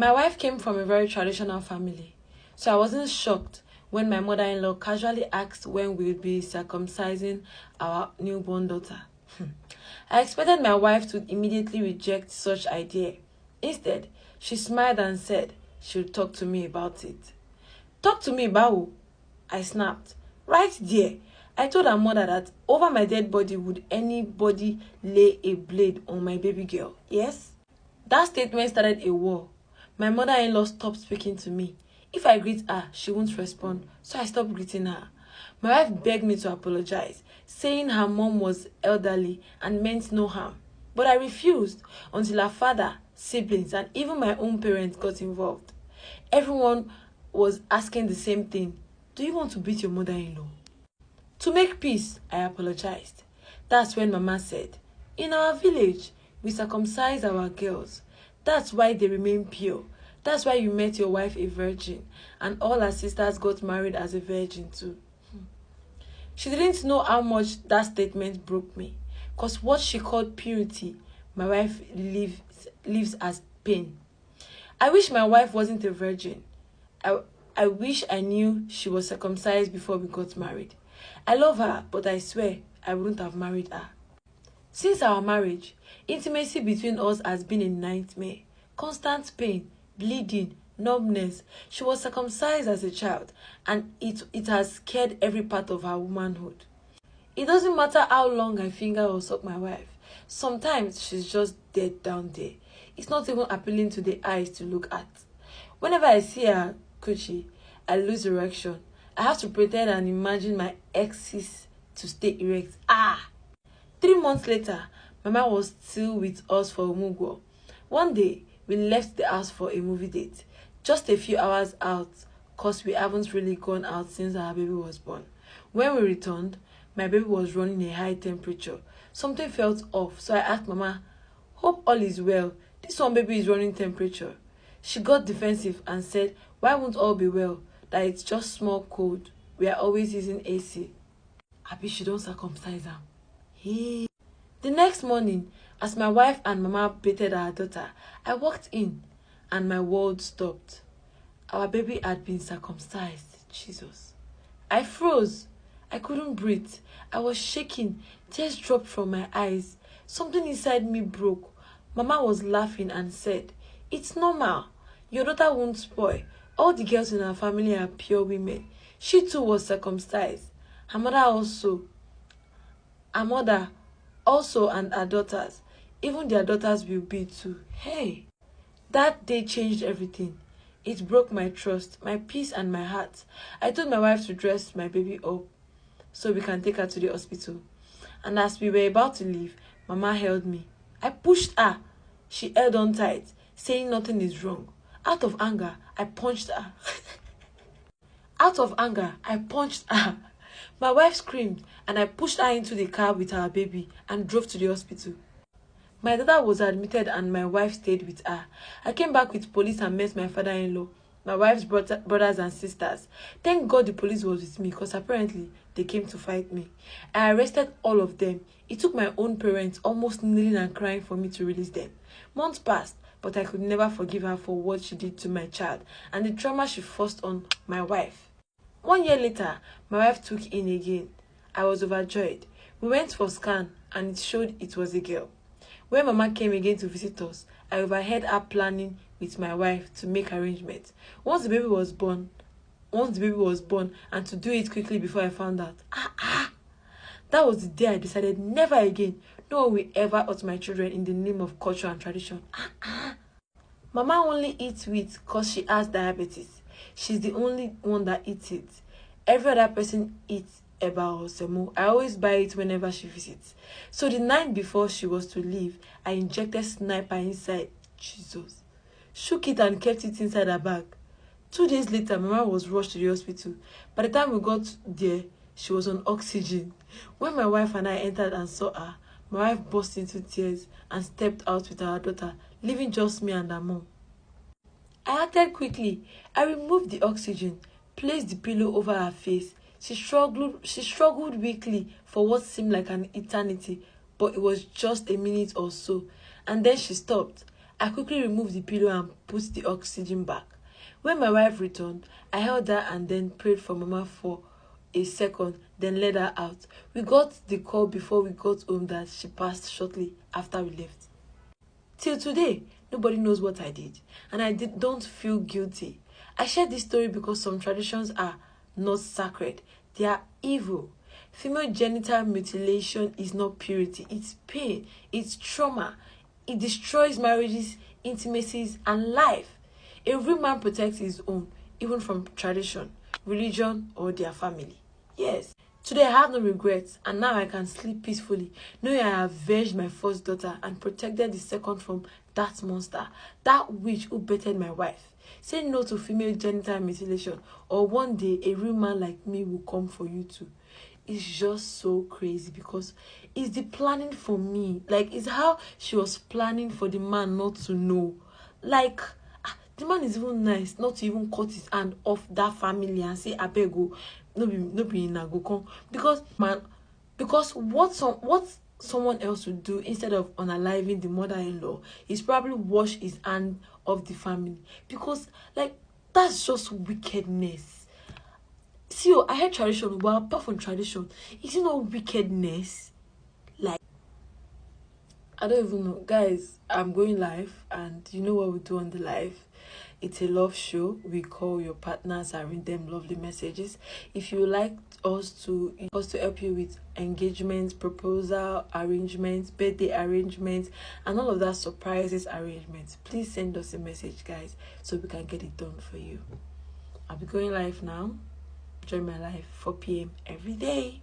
My wife came from a very traditional family, so I wasn't shocked when my mother-in-law casually asked when we would be circumcising our newborn daughter. I expected my wife to immediately reject such idea. Instead, she smiled and said she would talk to me about it. Talk to me about who? I snapped. Right there. I told her mother that over my dead body would anybody lay a blade on my baby girl. Yes? That statement started a war. My mother-in-law stopped speaking to me. If I greet her, she won't respond, so I stopped greeting her. My wife begged me to apologize, saying her mom was elderly and meant no harm. But I refused until her father, siblings, and even my own parents got involved. Everyone was asking the same thing. Do you want to beat your mother-in-law? To make peace, I apologized. That's when Mama said, in our village, we circumcise our girls. That's why they remain pure. That's why you met your wife a virgin, and all her sisters got married as a virgin too. She didn't know how much that statement broke me, because what she called purity, my wife lives as pain. I wish my wife wasn't a virgin. I wish I knew she was circumcised before we got married. I love her, but I swear I wouldn't have married her. Since our marriage, intimacy between us has been a nightmare. Constant pain, bleeding, numbness. She was circumcised as a child, and it has scared every part of her womanhood. It doesn't matter how long I finger or suck my wife. Sometimes she's just dead down there. It's not even appealing to the eyes to look at. Whenever I see her coochie, I lose erection. I have to pretend and imagine my exes to stay erect. 3 months later, Mama was still with us for Umugo. One day, we left the house for a movie date. Just a few hours out, cause we haven't really gone out since our baby was born. When we returned, my baby was running a high temperature. Something felt off, so I asked Mama, hope all is well. This one baby is running temperature. She got defensive and said, why won't all be well? That it's just small cold. We are always using AC. Abi she don't circumcise her. Hey. The next morning, as my wife and Mama bathed our daughter, I walked in and my world stopped. Our baby had been circumcised. Jesus. I froze. I couldn't breathe. I was shaking. Tears dropped from my eyes. Something inside me broke. Mama was laughing and said, it's normal. Your daughter won't spoil. All the girls in our family are pure women. She too was circumcised. Her mother also and her daughters. Even their daughters will be too. Hey! That day changed everything. It broke my trust, my peace and my heart. I told my wife to dress my baby up so we can take her to the hospital. And as we were about to leave, Mama held me. I pushed her. She held on tight, saying nothing is wrong. Out of anger, I punched her. My wife screamed and I pushed her into the car with her baby and drove to the hospital. My daughter was admitted and my wife stayed with her. I came back with police and met my father-in-law, my wife's brothers and sisters. Thank God the police was with me because apparently they came to fight me. I arrested all of them. It took my own parents almost kneeling and crying for me to release them. Months passed, but I could never forgive her for what she did to my child and the trauma she forced on my wife. 1 year later, my wife took in again. I was overjoyed. We went for scan and it showed it was a girl. When Mama came again to visit us, I overheard her planning with my wife to make arrangements. Once the baby was born, and to do it quickly before I found out. That was the day I decided never again. No one will ever hurt my children in the name of culture and tradition. Mama only eats wheat because she has diabetes. She's the only one that eats it. Every other person eats eba or semo. I always buy it whenever she visits. So the night before she was to leave, I injected sniper inside. Jesus. Shook it and kept it inside her bag. 2 days later, Mama was rushed to the hospital. By the time we got there, she was on oxygen. When my wife and I entered and saw her, my wife burst into tears and stepped out with her daughter, leaving just me and her mom. I acted quickly. I removed the oxygen, placed the pillow over her face. She struggled weakly for what seemed like an eternity, but it was just a minute or so, and then she stopped. I quickly removed the pillow and put the oxygen back. When my wife returned, I held her and then prayed for Mama for a second, then led her out. We got the call before we got home that she passed shortly after we left. Till today, nobody knows what I did, and don't feel guilty. I share this story because some traditions are not sacred, they are evil. Female genital mutilation is not purity, it's pain, it's trauma. It destroys marriages, intimacies, and life. A real man protects his own, even from tradition, religion, or their family. Yes. Today I have no regrets, and now I can sleep peacefully, knowing I avenged my first daughter and protected the second from that monster, that witch who bettered my wife. Say no to female genital mutilation, or one day a real man like me will come for you too. It's just so crazy because it's the planning for me. Like, it's how she was planning for the man not to know. Like, the man is even nice not to even cut his hand off that family and say abego no be na go come, because what someone else would do instead of unaliving the mother-in-law is probably wash his hand off the family, because like that's just wickedness. See, I heard tradition, but apart from tradition, is it not wickedness? Like, I don't even know. Guys, I'm going live, and you know what we do on the live? It's a love show. We call your partners and read them lovely messages. If you like us to help you with engagement, proposal arrangements, birthday arrangements, and all of that surprises arrangements, please send us a message, guys, so we can get it done for you. I'll be going live now. Join my live 4 p.m. every day.